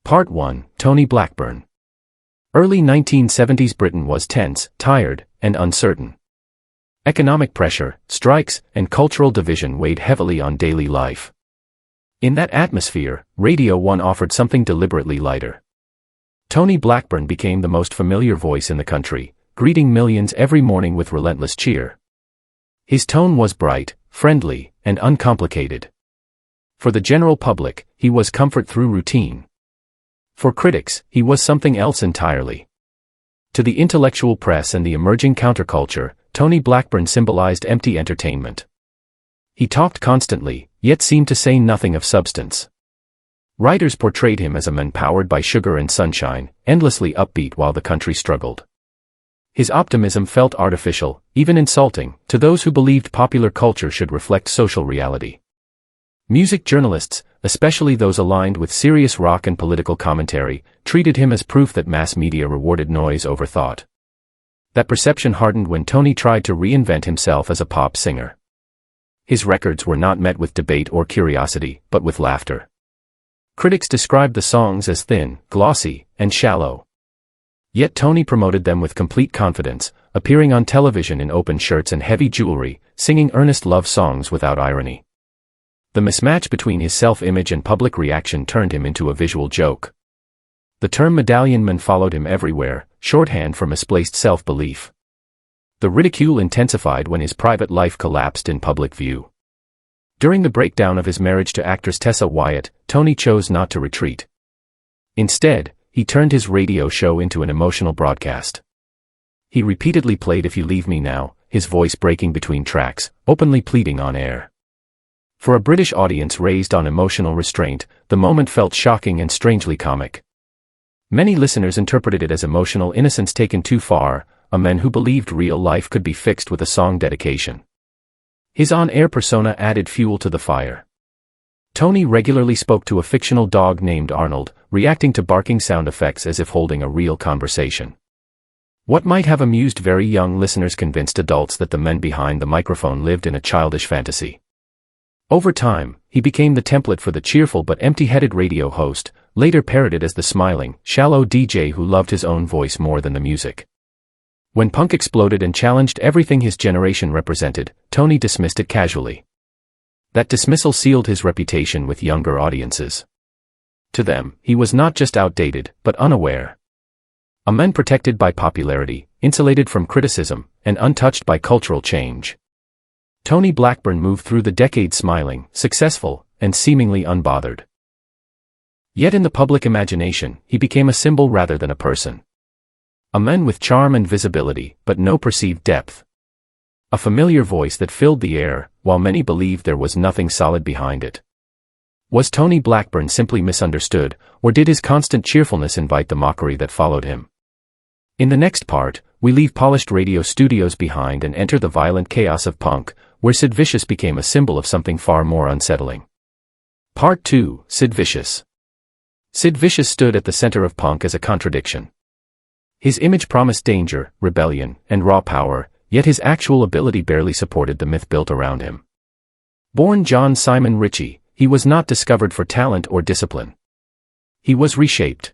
Part 1, Tony Blackburn. Early 1970s Britain was tense, tired, and uncertain. Economic pressure, strikes, and cultural division weighed heavily on daily life. In that atmosphere, Radio 1 offered something deliberately lighter. Tony Blackburn became the most familiar voice in the country, greeting millions every morning with relentless cheer. His tone was bright, friendly, and uncomplicated. For the general public, he was comfort through routine. For critics, he was something else entirely. To the intellectual press and the emerging counterculture, Tony Blackburn symbolized empty entertainment. He talked constantly, yet seemed to say nothing of substance. Writers portrayed him as a man powered by sugar and sunshine, endlessly upbeat while the country struggled. His optimism felt artificial, even insulting, to those who believed popular culture should reflect social reality. Music journalists, especially those aligned with serious rock and political commentary, treated him as proof that mass media rewarded noise over thought. That perception hardened when Tony tried to reinvent himself as a pop singer. His records were not met with debate or curiosity, but with laughter. Critics described the songs as thin, glossy, and shallow. Yet Tony promoted them with complete confidence, appearing on television in open shirts and heavy jewelry, singing earnest love songs without irony. The mismatch between his self-image and public reaction turned him into a visual joke. The term medallion man followed him everywhere, shorthand for misplaced self-belief. The ridicule intensified when his private life collapsed in public view. During the breakdown of his marriage to actress Tessa Wyatt, Tony chose not to retreat. Instead, he turned his radio show into an emotional broadcast. He repeatedly played "If You Leave Me Now," his voice breaking between tracks, openly pleading on air. For a British audience raised on emotional restraint, the moment felt shocking and strangely comic. Many listeners interpreted it as emotional innocence taken too far, a man who believed real life could be fixed with a song dedication. His on-air persona added fuel to the fire. Tony regularly spoke to a fictional dog named Arnold, reacting to barking sound effects as if holding a real conversation. What might have amused very young listeners convinced adults that the men behind the microphone lived in a childish fantasy. Over time, he became the template for the cheerful but empty-headed radio host, later parroted as the smiling, shallow DJ who loved his own voice more than the music. When punk exploded and challenged everything his generation represented, Tony dismissed it casually. That dismissal sealed his reputation with younger audiences. To them, he was not just outdated, but unaware. A man protected by popularity, insulated from criticism, and untouched by cultural change. Tony Blackburn moved through the decades smiling, successful, and seemingly unbothered. Yet in the public imagination, he became a symbol rather than a person. A man with charm and visibility, but no perceived depth. A familiar voice that filled the air, while many believed there was nothing solid behind it. Was Tony Blackburn simply misunderstood, or did his constant cheerfulness invite the mockery that followed him? In the next part, we leave polished radio studios behind and enter the violent chaos of punk, where Sid Vicious became a symbol of something far more unsettling. Part 2, Sid Vicious. Sid Vicious stood at the center of punk as a contradiction. His image promised danger, rebellion, and raw power, yet his actual ability barely supported the myth built around him. Born John Simon Ritchie, he was not discovered for talent or discipline. He was reshaped.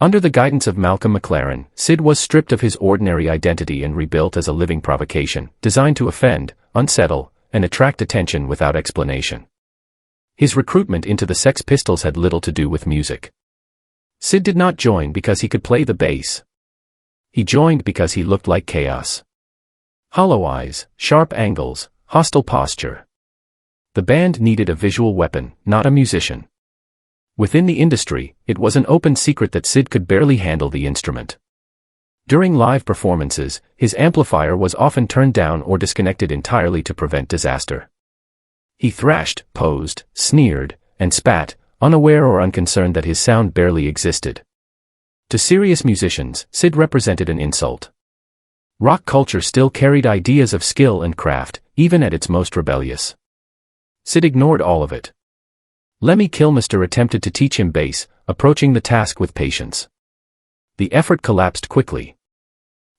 Under the guidance of Malcolm McLaren, Sid was stripped of his ordinary identity and rebuilt as a living provocation, designed to offend, unsettle, and attract attention without explanation. His recruitment into the Sex Pistols had little to do with music. Sid did not join because he could play the bass. He joined because he looked like chaos. Hollow eyes, sharp angles, hostile posture. The band needed a visual weapon, not a musician. Within the industry, it was an open secret that Sid could barely handle the instrument. During live performances, his amplifier was often turned down or disconnected entirely to prevent disaster. He thrashed, posed, sneered, and spat, unaware or unconcerned that his sound barely existed. To serious musicians, Sid represented an insult. Rock culture still carried ideas of skill and craft, even at its most rebellious. Sid ignored all of it. Lemmy Kilmister attempted to teach him bass, approaching the task with patience. The effort collapsed quickly.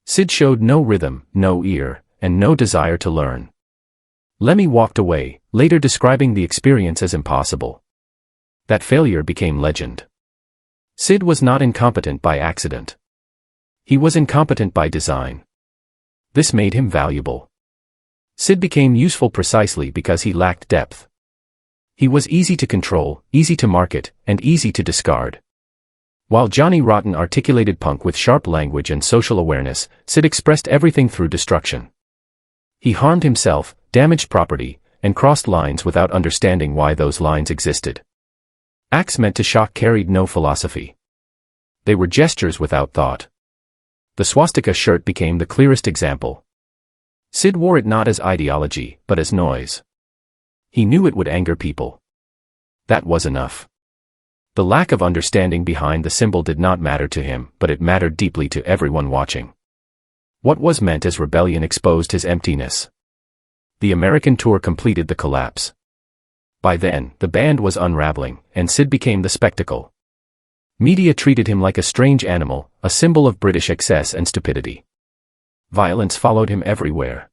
Sid showed no rhythm, no ear, and no desire to learn. Lemmy walked away, later describing the experience as impossible. That failure became legend. Sid was not incompetent by accident. He was incompetent by design. This made him valuable. Sid became useful precisely because he lacked depth. He was easy to control, easy to market, and easy to discard. While Johnny Rotten articulated punk with sharp language and social awareness, Sid expressed everything through destruction. He harmed himself, damaged property, and crossed lines without understanding why those lines existed. Acts meant to shock carried no philosophy. They were gestures without thought. The swastika shirt became the clearest example. Sid wore it not as ideology, but as noise. He knew it would anger people. That was enough. The lack of understanding behind the symbol did not matter to him, but it mattered deeply to everyone watching. What was meant as rebellion exposed his emptiness. The American tour completed the collapse. By then, the band was unraveling, and Sid became the spectacle. Media treated him like a strange animal, a symbol of British excess and stupidity. Violence followed him everywhere.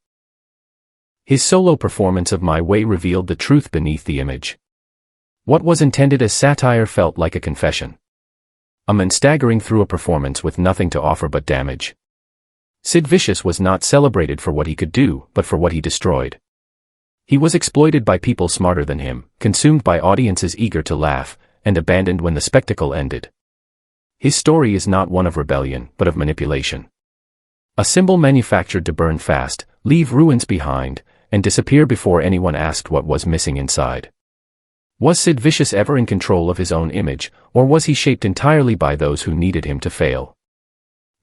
His solo performance of My Way revealed the truth beneath the image. What was intended as satire felt like a confession. A man staggering through a performance with nothing to offer but damage. Sid Vicious was not celebrated for what he could do, but for what he destroyed. He was exploited by people smarter than him, consumed by audiences eager to laugh, and abandoned when the spectacle ended. His story is not one of rebellion, but of manipulation. A symbol manufactured to burn fast, leave ruins behind, and disappear before anyone asked what was missing inside. Was Sid Vicious ever in control of his own image, or was he shaped entirely by those who needed him to fail?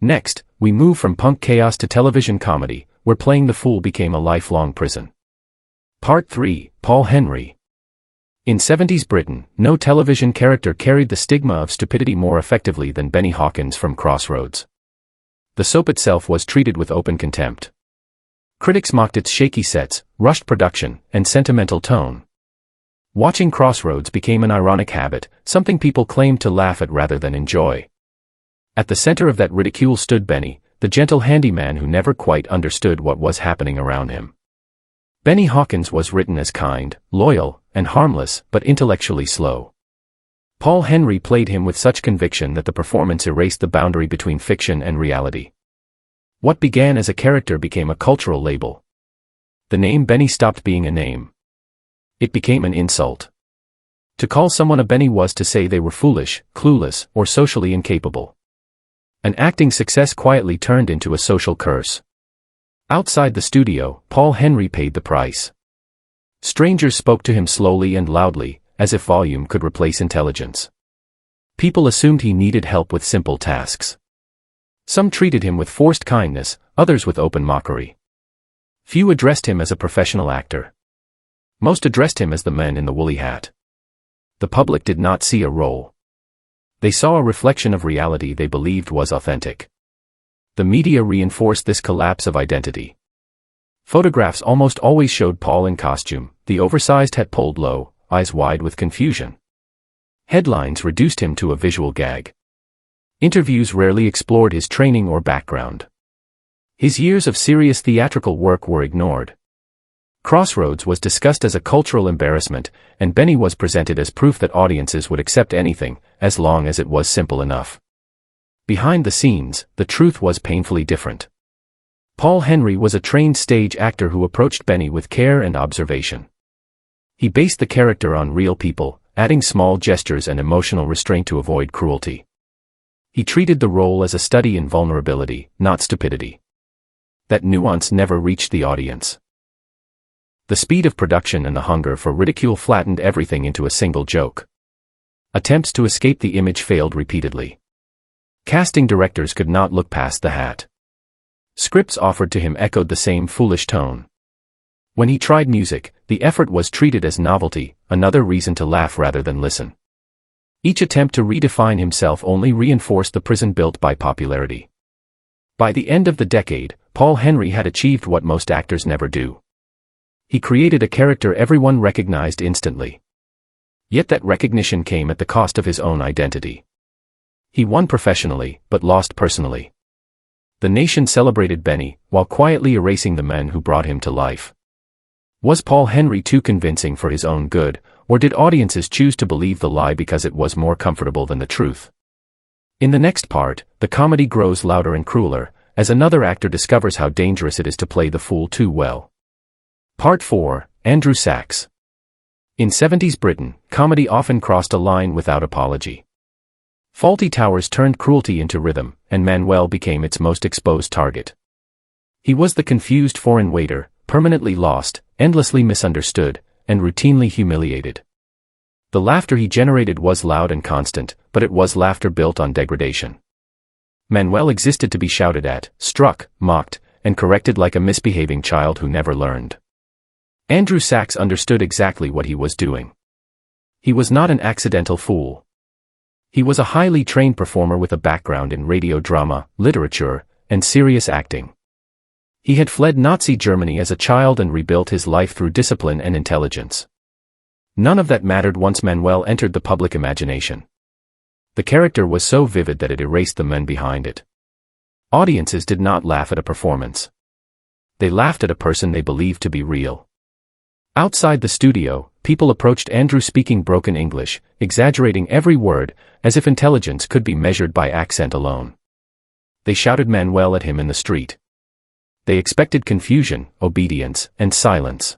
Next, we move from punk chaos to television comedy, where playing the fool became a lifelong prison. Part 3, Paul Henry. In 70s Britain, no television character carried the stigma of stupidity more effectively than Benny Hawkins from Crossroads. The soap itself was treated with open contempt. Critics mocked its shaky sets, rushed production, and sentimental tone. Watching Crossroads became an ironic habit, something people claimed to laugh at rather than enjoy. At the center of that ridicule stood Benny, the gentle handyman who never quite understood what was happening around him. Benny Hawkins was written as kind, loyal, and harmless, but intellectually slow. Paul Henry played him with such conviction that the performance erased the boundary between fiction and reality. What began as a character became a cultural label. The name Benny stopped being a name. It became an insult. To call someone a Benny was to say they were foolish, clueless, or socially incapable. An acting success quietly turned into a social curse. Outside the studio, Paul Henry paid the price. Strangers spoke to him slowly and loudly, as if volume could replace intelligence. People assumed he needed help with simple tasks. Some treated him with forced kindness, others with open mockery. Few addressed him as a professional actor. Most addressed him as the man in the woolly hat. The public did not see a role. They saw a reflection of reality they believed was authentic. The media reinforced this collapse of identity. Photographs almost always showed Paul in costume, the oversized hat pulled low, eyes wide with confusion. Headlines reduced him to a visual gag. Interviews rarely explored his training or background. His years of serious theatrical work were ignored. Crossroads was discussed as a cultural embarrassment, and Benny was presented as proof that audiences would accept anything, as long as it was simple enough. Behind the scenes, the truth was painfully different. Paul Henry was a trained stage actor who approached Benny with care and observation. He based the character on real people, adding small gestures and emotional restraint to avoid cruelty. He treated the role as a study in vulnerability, not stupidity. That nuance never reached the audience. The speed of production and the hunger for ridicule flattened everything into a single joke. Attempts to escape the image failed repeatedly. Casting directors could not look past the hat. Scripts offered to him echoed the same foolish tone. When he tried music, the effort was treated as novelty, another reason to laugh rather than listen. Each attempt to redefine himself only reinforced the prison built by popularity. By the end of the decade, Paul Henry had achieved what most actors never do. He created a character everyone recognized instantly. Yet that recognition came at the cost of his own identity. He won professionally, but lost personally. The nation celebrated Benny, while quietly erasing the men who brought him to life. Was Paul Henry too convincing for his own good, or did audiences choose to believe the lie because it was more comfortable than the truth? In the next part, the comedy grows louder and crueler, as another actor discovers how dangerous it is to play the fool too well. Part 4, Andrew Sachs. In 70s Britain, comedy often crossed a line without apology. Fawlty Towers turned cruelty into rhythm, and Manuel became its most exposed target. He was the confused foreign waiter, permanently lost, endlessly misunderstood, and routinely humiliated. The laughter he generated was loud and constant, but it was laughter built on degradation. Manuel existed to be shouted at, struck, mocked, and corrected like a misbehaving child who never learned. Andrew Sachs understood exactly what he was doing. He was not an accidental fool. He was a highly trained performer with a background in radio drama, literature, and serious acting. He had fled Nazi Germany as a child and rebuilt his life through discipline and intelligence. None of that mattered once Manuel entered the public imagination. The character was so vivid that it erased the men behind it. Audiences did not laugh at a performance. They laughed at a person they believed to be real. Outside the studio, people approached Andrew speaking broken English, exaggerating every word, as if intelligence could be measured by accent alone. They shouted Manuel at him in the street. They expected confusion, obedience, and silence.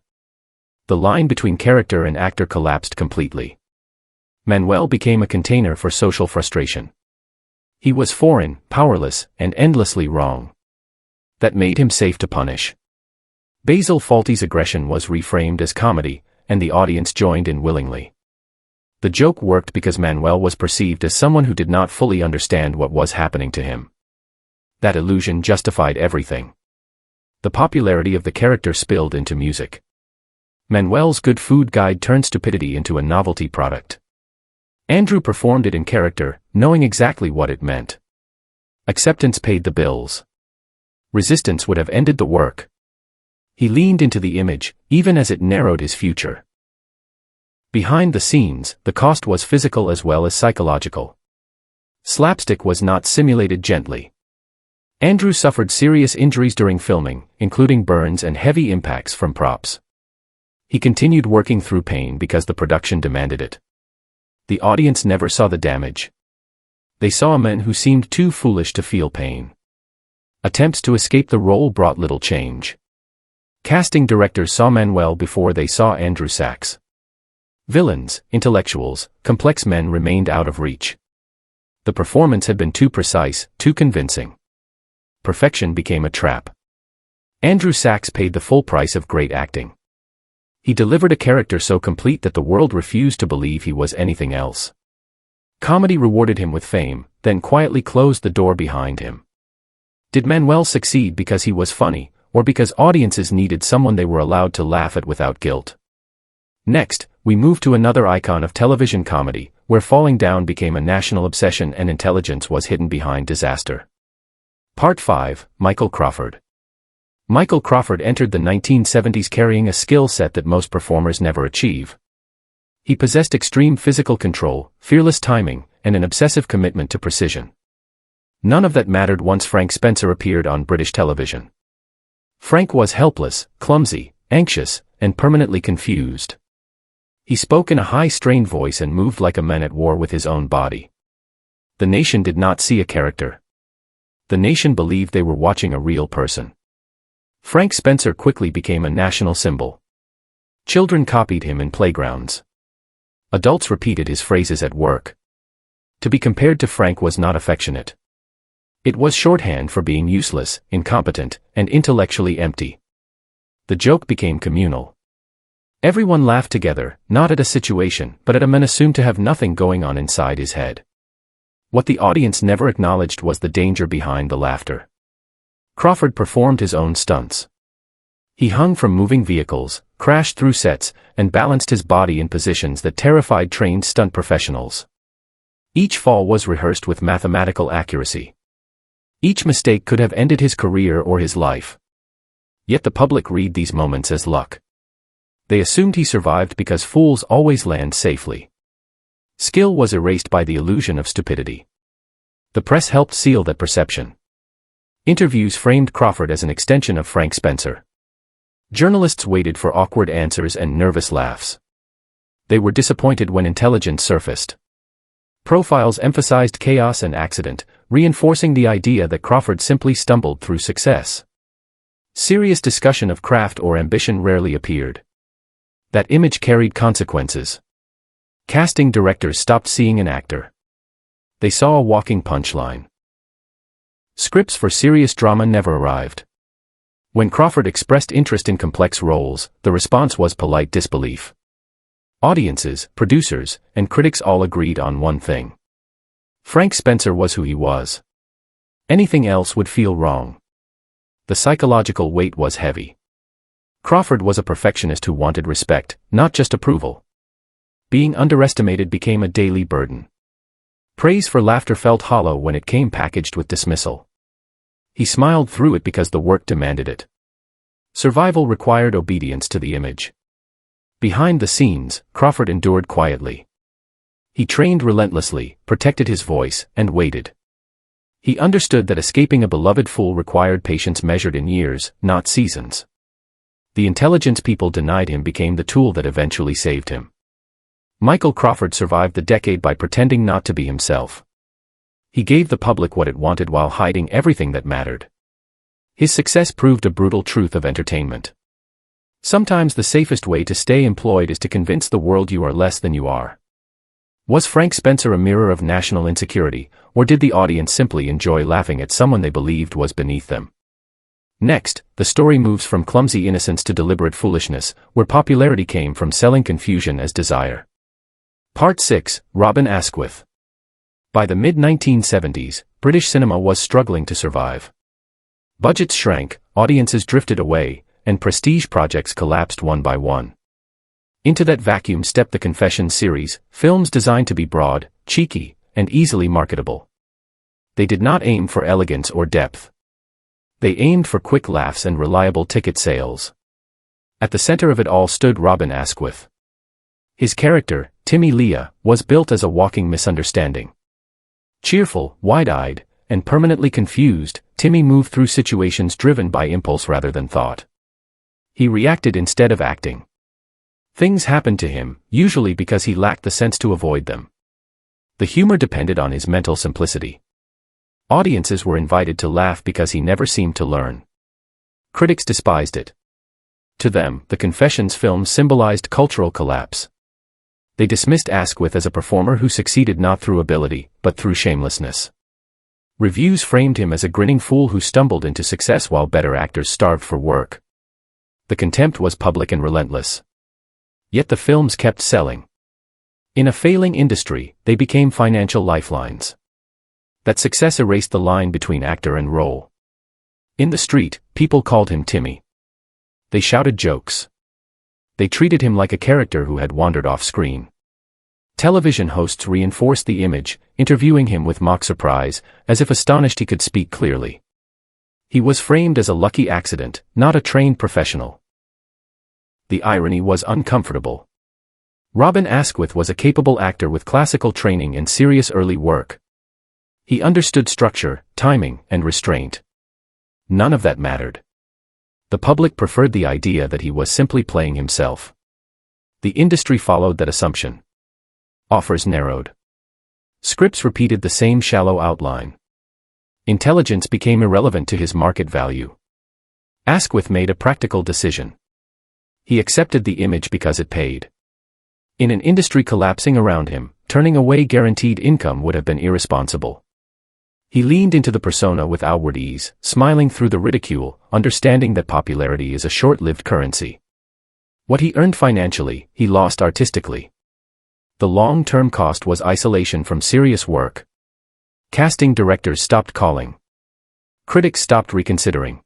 The line between character and actor collapsed completely. Manuel became a container for social frustration. He was foreign, powerless, and endlessly wrong. That made him safe to punish. Basil Fawlty's aggression was reframed as comedy, and the audience joined in willingly. The joke worked because Manuel was perceived as someone who did not fully understand what was happening to him. That illusion justified everything. The popularity of the character spilled into music. Manuel's good food guide turned stupidity into a novelty product. Andrew performed it in character, knowing exactly what it meant. Acceptance paid the bills. Resistance would have ended the work. He leaned into the image, even as it narrowed his future. Behind the scenes, the cost was physical as well as psychological. Slapstick was not simulated gently. Andrew suffered serious injuries during filming, including burns and heavy impacts from props. He continued working through pain because the production demanded it. The audience never saw the damage. They saw a man who seemed too foolish to feel pain. Attempts to escape the role brought little change. Casting directors saw Manuel before they saw Andrew Sachs. Villains, intellectuals, complex men remained out of reach. The performance had been too precise, too convincing. Perfection became a trap. Andrew Sachs paid the full price of great acting. He delivered a character so complete that the world refused to believe he was anything else. Comedy rewarded him with fame, then quietly closed the door behind him. Did Manuel succeed because he was funny, or because audiences needed someone they were allowed to laugh at without guilt? Next, we move to another icon of television comedy, where falling down became a national obsession and intelligence was hidden behind disaster. Part 5, Michael Crawford. Michael Crawford entered the 1970s carrying a skill set that most performers never achieve. He possessed extreme physical control, fearless timing, and an obsessive commitment to precision. None of that mattered once Frank Spencer appeared on British television. Frank was helpless, clumsy, anxious, and permanently confused. He spoke in a high-strained voice and moved like a man at war with his own body. The nation did not see a character. The nation believed they were watching a real person. Frank Spencer quickly became a national symbol. Children copied him in playgrounds. Adults repeated his phrases at work. To be compared to Frank was not affectionate. It was shorthand for being useless, incompetent, and intellectually empty. The joke became communal. Everyone laughed together, not at a situation, but at a man assumed to have nothing going on inside his head. What the audience never acknowledged was the danger behind the laughter. Crawford performed his own stunts. He hung from moving vehicles, crashed through sets, and balanced his body in positions that terrified trained stunt professionals. Each fall was rehearsed with mathematical accuracy. Each mistake could have ended his career or his life. Yet the public read these moments as luck. They assumed he survived because fools always land safely. Skill was erased by the illusion of stupidity. The press helped seal that perception. Interviews framed Crawford as an extension of Frank Spencer. Journalists waited for awkward answers and nervous laughs. They were disappointed when intelligence surfaced. Profiles emphasized chaos and accident, reinforcing the idea that Crawford simply stumbled through success. Serious discussion of craft or ambition rarely appeared. That image carried consequences. Casting directors stopped seeing an actor. They saw a walking punchline. Scripts for serious drama never arrived. When Crawford expressed interest in complex roles, the response was polite disbelief. Audiences, producers, and critics all agreed on one thing. Frank Spencer was who he was. Anything else would feel wrong. The psychological weight was heavy. Crawford was a perfectionist who wanted respect, not just approval. Being underestimated became a daily burden. Praise for laughter felt hollow when it came packaged with dismissal. He smiled through it because the work demanded it. Survival required obedience to the image. Behind the scenes, Crawford endured quietly. He trained relentlessly, protected his voice, and waited. He understood that escaping a beloved fool required patience measured in years, not seasons. The intelligence people denied him became the tool that eventually saved him. Michael Crawford survived the decade by pretending not to be himself. He gave the public what it wanted while hiding everything that mattered. His success proved a brutal truth of entertainment. Sometimes the safest way to stay employed is to convince the world you are less than you are. Was Frank Spencer a mirror of national insecurity, or did the audience simply enjoy laughing at someone they believed was beneath them? Next, the story moves from clumsy innocence to deliberate foolishness, where popularity came from selling confusion as desire. Part 6, Robin Asquith. By the mid-1970s, British cinema was struggling to survive. Budgets shrank, audiences drifted away, and prestige projects collapsed one by one. Into that vacuum stepped the Confessions series, films designed to be broad, cheeky, and easily marketable. They did not aim for elegance or depth. They aimed for quick laughs and reliable ticket sales. At the center of it all stood Robin Asquith. His character, Timmy Leah, was built as a walking misunderstanding. Cheerful, wide-eyed, and permanently confused, Timmy moved through situations driven by impulse rather than thought. He reacted instead of acting. Things happened to him, usually because he lacked the sense to avoid them. The humor depended on his mental simplicity. Audiences were invited to laugh because he never seemed to learn. Critics despised it. To them, the Confessions film symbolized cultural collapse. They dismissed Asquith as a performer who succeeded not through ability, but through shamelessness. Reviews framed him as a grinning fool who stumbled into success while better actors starved for work. The contempt was public and relentless. Yet the films kept selling. In a failing industry, they became financial lifelines. That success erased the line between actor and role. In the street, people called him Timmy. They shouted jokes. They treated him like a character who had wandered off screen. Television hosts reinforced the image, interviewing him with mock surprise, as if astonished he could speak clearly. He was framed as a lucky accident, not a trained professional. The irony was uncomfortable. Robin Asquith was a capable actor with classical training and serious early work. He understood structure, timing, and restraint. None of that mattered. The public preferred the idea that he was simply playing himself. The industry followed that assumption. Offers narrowed. Scripts repeated the same shallow outline. Intelligence became irrelevant to his market value. Asquith made a practical decision. He accepted the image because it paid. In an industry collapsing around him, turning away guaranteed income would have been irresponsible. He leaned into the persona with outward ease, smiling through the ridicule, understanding that popularity is a short-lived currency. What he earned financially, he lost artistically. The long-term cost was isolation from serious work. Casting directors stopped calling. Critics stopped reconsidering.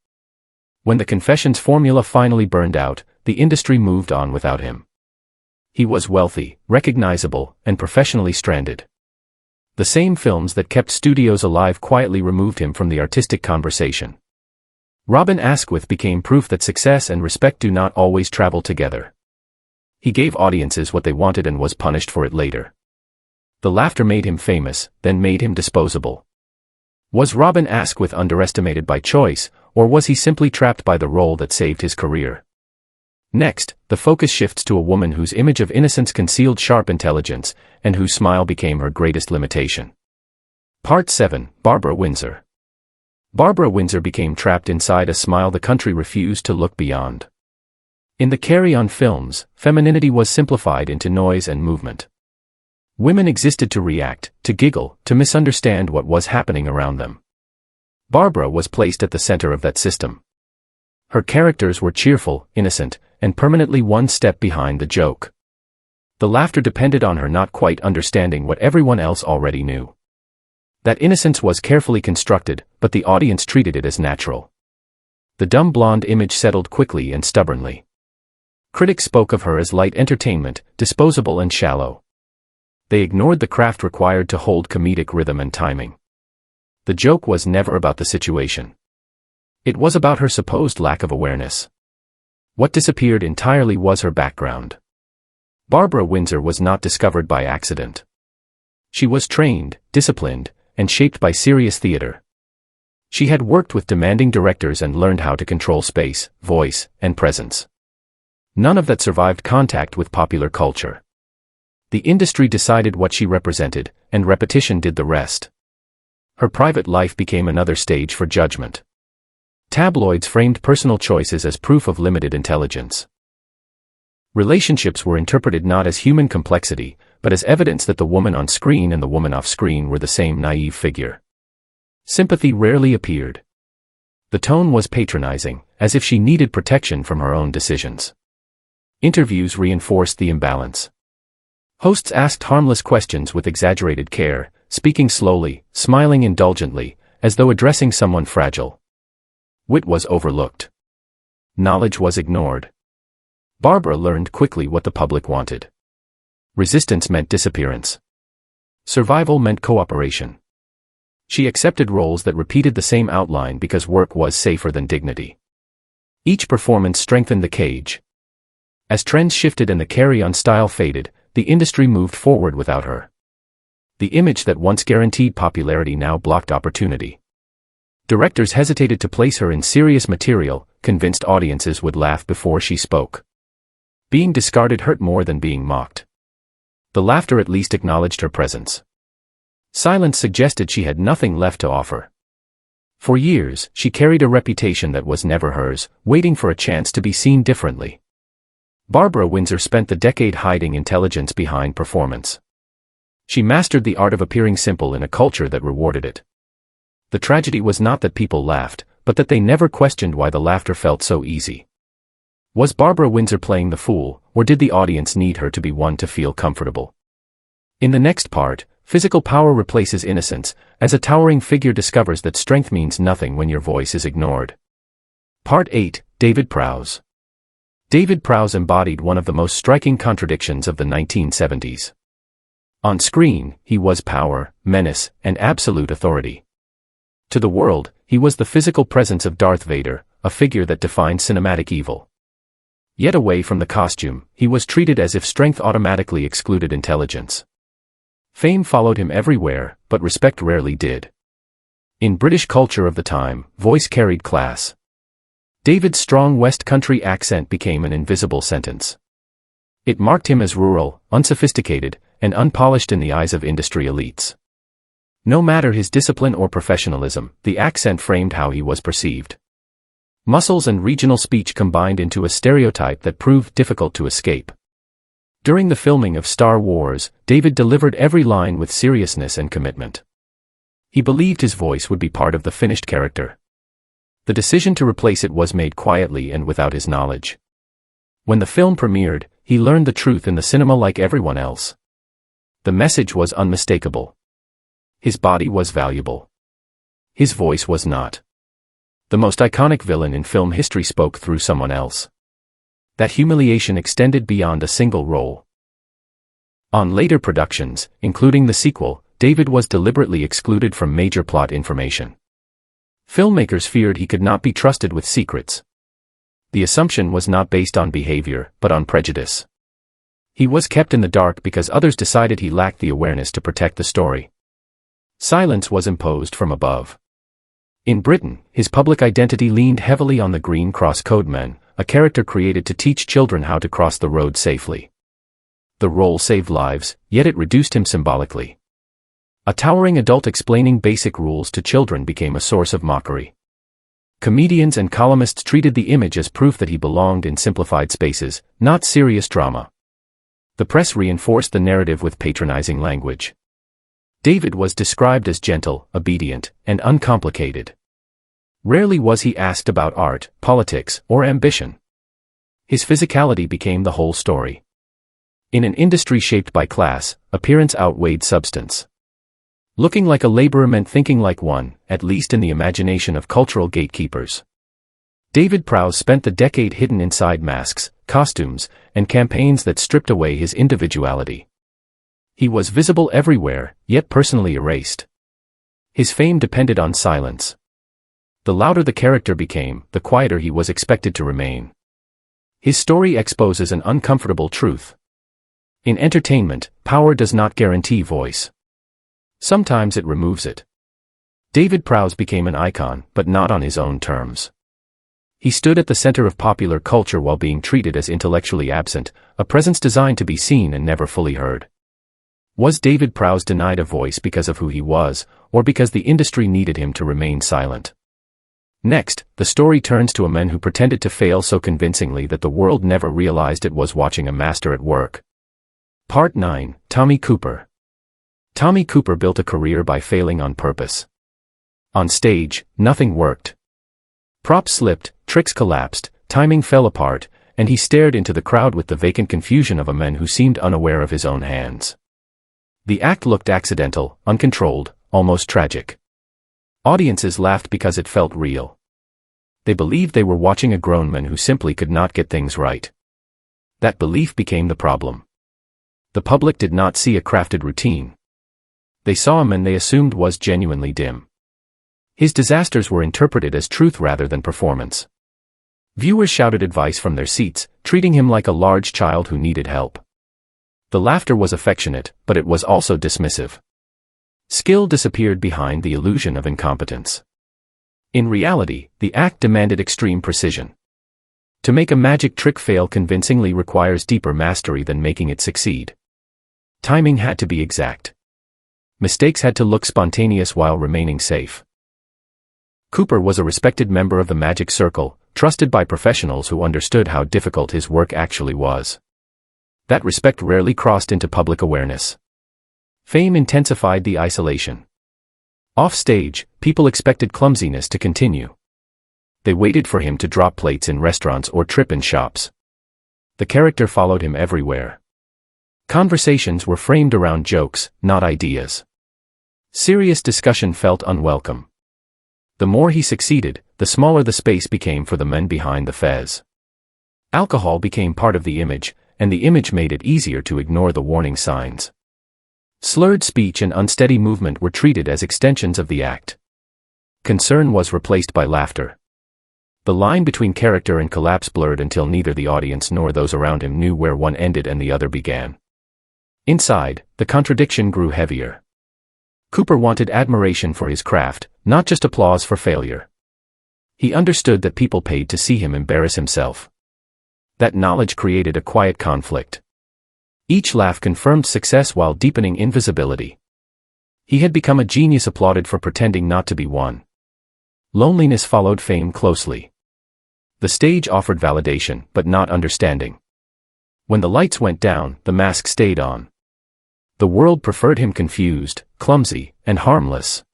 When the Confessions formula finally burned out, the industry moved on without him. He was wealthy, recognizable, and professionally stranded. The same films that kept studios alive quietly removed him from the artistic conversation. Robin Asquith became proof that success and respect do not always travel together. He gave audiences what they wanted and was punished for it later. The laughter made him famous, then made him disposable. Was Robin Asquith underestimated by choice, or was he simply trapped by the role that saved his career? Next, the focus shifts to a woman whose image of innocence concealed sharp intelligence, and whose smile became her greatest limitation. Part 7, Barbara Windsor. Barbara Windsor became trapped inside a smile the country refused to look beyond. In the Carry On films, femininity was simplified into noise and movement. Women existed to react, to giggle, to misunderstand what was happening around them. Barbara was placed at the center of that system. Her characters were cheerful, innocent, and permanently one step behind the joke. The laughter depended on her not quite understanding what everyone else already knew. That innocence was carefully constructed, but the audience treated it as natural. The dumb blonde image settled quickly and stubbornly. Critics spoke of her as light entertainment, disposable and shallow. They ignored the craft required to hold comedic rhythm and timing. The joke was never about the situation. It was about her supposed lack of awareness. What disappeared entirely was her background. Barbara Windsor was not discovered by accident. She was trained, disciplined, and shaped by serious theater. She had worked with demanding directors and learned how to control space, voice, and presence. None of that survived contact with popular culture. The industry decided what she represented, and repetition did the rest. Her private life became another stage for judgment. Tabloids framed personal choices as proof of limited intelligence. Relationships were interpreted not as human complexity, but as evidence that the woman on screen and the woman off screen were the same naive figure. Sympathy rarely appeared. The tone was patronizing, as if she needed protection from her own decisions. Interviews reinforced the imbalance. Hosts asked harmless questions with exaggerated care, speaking slowly, smiling indulgently, as though addressing someone fragile. Wit was overlooked. Knowledge was ignored. Barbara learned quickly what the public wanted. Resistance meant disappearance. Survival meant cooperation. She accepted roles that repeated the same outline because work was safer than dignity. Each performance strengthened the cage. As trends shifted and the carry-on style faded, the industry moved forward without her. The image that once guaranteed popularity now blocked opportunity. Directors hesitated to place her in serious material, convinced audiences would laugh before she spoke. Being discarded hurt more than being mocked. The laughter at least acknowledged her presence. Silence suggested she had nothing left to offer. For years, she carried a reputation that was never hers, waiting for a chance to be seen differently. Barbara Windsor spent the decade hiding intelligence behind performance. She mastered the art of appearing simple in a culture that rewarded it. The tragedy was not that people laughed, but that they never questioned why the laughter felt so easy. Was Barbara Windsor playing the fool, or did the audience need her to be one to feel comfortable? In the next part, physical power replaces innocence, as a towering figure discovers that strength means nothing when your voice is ignored. Part 8, David Prowse. David Prowse embodied one of the most striking contradictions of the 1970s. On screen, he was power, menace, and absolute authority. To the world, he was the physical presence of Darth Vader, a figure that defined cinematic evil. Yet away from the costume, he was treated as if strength automatically excluded intelligence. Fame followed him everywhere, but respect rarely did. In British culture of the time, voice carried class. David's strong West Country accent became an invisible sentence. It marked him as rural, unsophisticated, and unpolished in the eyes of industry elites. No matter his discipline or professionalism, the accent framed how he was perceived. Muscles and regional speech combined into a stereotype that proved difficult to escape. During the filming of Star Wars, David delivered every line with seriousness and commitment. He believed his voice would be part of the finished character. The decision to replace it was made quietly and without his knowledge. When the film premiered, he learned the truth in the cinema like everyone else. The message was unmistakable. His body was valuable. His voice was not. The most iconic villain in film history spoke through someone else. That humiliation extended beyond a single role. On later productions, including the sequel, David was deliberately excluded from major plot information. Filmmakers feared he could not be trusted with secrets. The assumption was not based on behavior, but on prejudice. He was kept in the dark because others decided he lacked the awareness to protect the story. Silence was imposed from above. In Britain, his public identity leaned heavily on the Green Cross Codemen, a character created to teach children how to cross the road safely. The role saved lives, yet it reduced him symbolically. A towering adult explaining basic rules to children became a source of mockery. Comedians and columnists treated the image as proof that he belonged in simplified spaces, not serious drama. The press reinforced the narrative with patronizing language. David was described as gentle, obedient, and uncomplicated. Rarely was he asked about art, politics, or ambition. His physicality became the whole story. In an industry shaped by class, appearance outweighed substance. Looking like a laborer meant thinking like one, at least in the imagination of cultural gatekeepers. David Prowse spent the decade hidden inside masks, costumes, and campaigns that stripped away his individuality. He was visible everywhere, yet personally erased. His fame depended on silence. The louder the character became, the quieter he was expected to remain. His story exposes an uncomfortable truth. In entertainment, power does not guarantee voice. Sometimes it removes it. David Prowse became an icon, but not on his own terms. He stood at the center of popular culture while being treated as intellectually absent, a presence designed to be seen and never fully heard. Was David Prowse denied a voice because of who he was, or because the industry needed him to remain silent? Next, the story turns to a man who pretended to fail so convincingly that the world never realized it was watching a master at work. Part 9, Tommy Cooper. Tommy Cooper built a career by failing on purpose. On stage, nothing worked. Props slipped, tricks collapsed, timing fell apart, and he stared into the crowd with the vacant confusion of a man who seemed unaware of his own hands. The act looked accidental, uncontrolled, almost tragic. Audiences laughed because it felt real. They believed they were watching a grown man who simply could not get things right. That belief became the problem. The public did not see a crafted routine. They saw a man they assumed was genuinely dim. His disasters were interpreted as truth rather than performance. Viewers shouted advice from their seats, treating him like a large child who needed help. The laughter was affectionate, but it was also dismissive. Skill disappeared behind the illusion of incompetence. In reality, the act demanded extreme precision. To make a magic trick fail convincingly requires deeper mastery than making it succeed. Timing had to be exact. Mistakes had to look spontaneous while remaining safe. Cooper was a respected member of the magic circle, trusted by professionals who understood how difficult his work actually was. That respect rarely crossed into public awareness. Fame intensified the isolation. Off stage, people expected clumsiness to continue. They waited for him to drop plates in restaurants or trip in shops. The character followed him everywhere. Conversations were framed around jokes, not ideas. Serious discussion felt unwelcome. The more he succeeded, the smaller the space became for the men behind the fez. Alcohol became part of the image, and the image made it easier to ignore the warning signs. Slurred speech and unsteady movement were treated as extensions of the act. Concern was replaced by laughter. The line between character and collapse blurred until neither the audience nor those around him knew where one ended and the other began. Inside, the contradiction grew heavier. Cooper wanted admiration for his craft, not just applause for failure. He understood that people paid to see him embarrass himself. That knowledge created a quiet conflict. Each laugh confirmed success while deepening invisibility. He had become a genius applauded for pretending not to be one. Loneliness followed fame closely. The stage offered validation, but not understanding. When the lights went down, the mask stayed on. The world preferred him confused, clumsy, and harmless.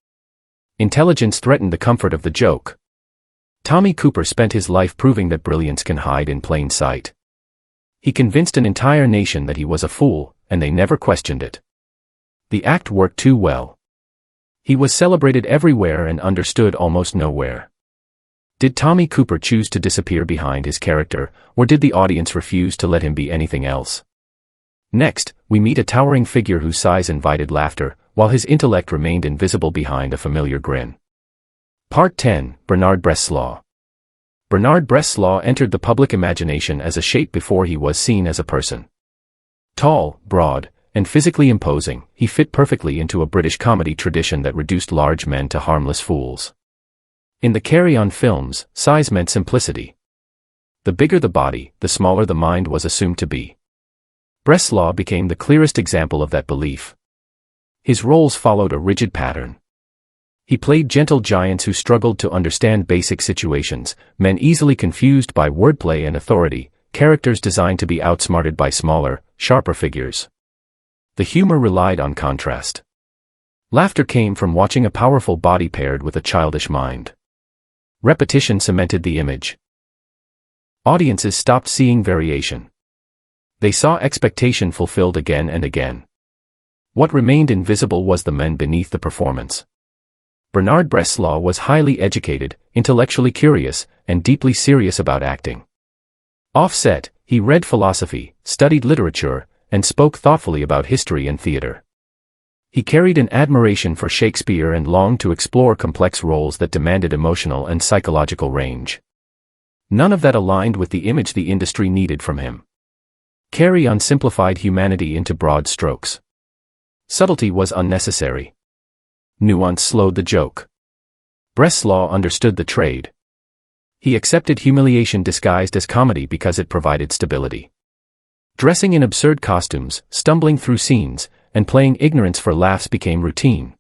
Intelligence threatened the comfort of the joke. Tommy Cooper spent his life proving that brilliance can hide in plain sight. He convinced an entire nation that he was a fool, and they never questioned it. The act worked too well. He was celebrated everywhere and understood almost nowhere. Did Tommy Cooper choose to disappear behind his character, or did the audience refuse to let him be anything else? Next, we meet a towering figure whose size invited laughter, while his intellect remained invisible behind a familiar grin. Part 10, Bernard Bresslaw. Bernard Bresslaw entered the public imagination as a shape before he was seen as a person. Tall, broad, and physically imposing, he fit perfectly into a British comedy tradition that reduced large men to harmless fools. In the Carry On films, size meant simplicity. The bigger the body, the smaller the mind was assumed to be. Bresslaw became the clearest example of that belief. His roles followed a rigid pattern. He played gentle giants who struggled to understand basic situations, men easily confused by wordplay and authority, characters designed to be outsmarted by smaller, sharper figures. The humor relied on contrast. Laughter came from watching a powerful body paired with a childish mind. Repetition cemented the image. Audiences stopped seeing variation. They saw expectation fulfilled again and again. What remained invisible was the men beneath the performance. Bernard Bresslaw was highly educated, intellectually curious, and deeply serious about acting. Off-set, he read philosophy, studied literature, and spoke thoughtfully about history and theater. He carried an admiration for Shakespeare and longed to explore complex roles that demanded emotional and psychological range. None of that aligned with the image the industry needed from him. Carry on simplified humanity into broad strokes. Subtlety was unnecessary. Nuance slowed the joke. Bresslaw understood the trade. He accepted humiliation disguised as comedy because it provided stability. Dressing in absurd costumes, stumbling through scenes, and playing ignorance for laughs became routine.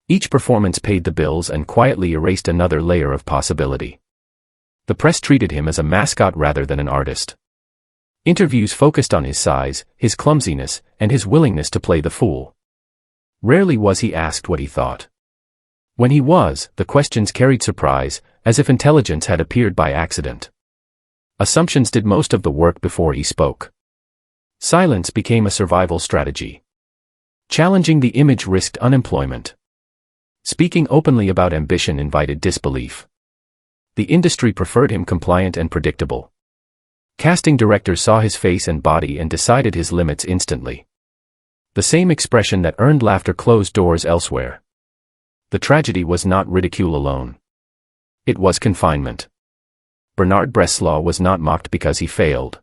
Each performance paid the bills and quietly erased another layer of possibility. The press treated him as a mascot rather than an artist. Interviews focused on his size, his clumsiness, and his willingness to play the fool. Rarely was he asked what he thought. When he was, the questions carried surprise, as if intelligence had appeared by accident. Assumptions did most of the work before he spoke. Silence became a survival strategy. Challenging the image risked unemployment. Speaking openly about ambition invited disbelief. The industry preferred him compliant and predictable. Casting directors saw his face and body and decided his limits instantly. The same expression that earned laughter closed doors elsewhere. The tragedy was not ridicule alone. It was confinement. Bernard Bresslaw was not mocked because he failed.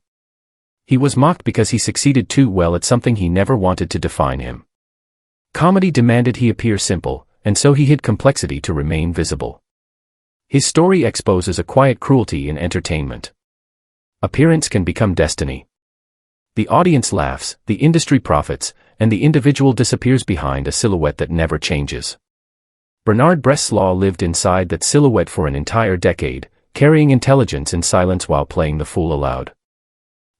He was mocked because he succeeded too well at something he never wanted to define him. Comedy demanded he appear simple, and so he hid complexity to remain visible. His story exposes a quiet cruelty in entertainment. Appearance can become destiny. The audience laughs, the industry profits, and the individual disappears behind a silhouette that never changes. Bernard Bresslaw lived inside that silhouette for an entire decade, carrying intelligence in silence while playing the fool aloud.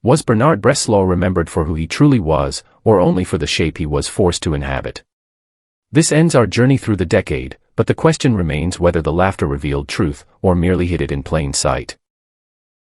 Was Bernard Bresslaw remembered for who he truly was, or only for the shape he was forced to inhabit? This ends our journey through the decade, but the question remains whether the laughter revealed truth, or merely hid it in plain sight.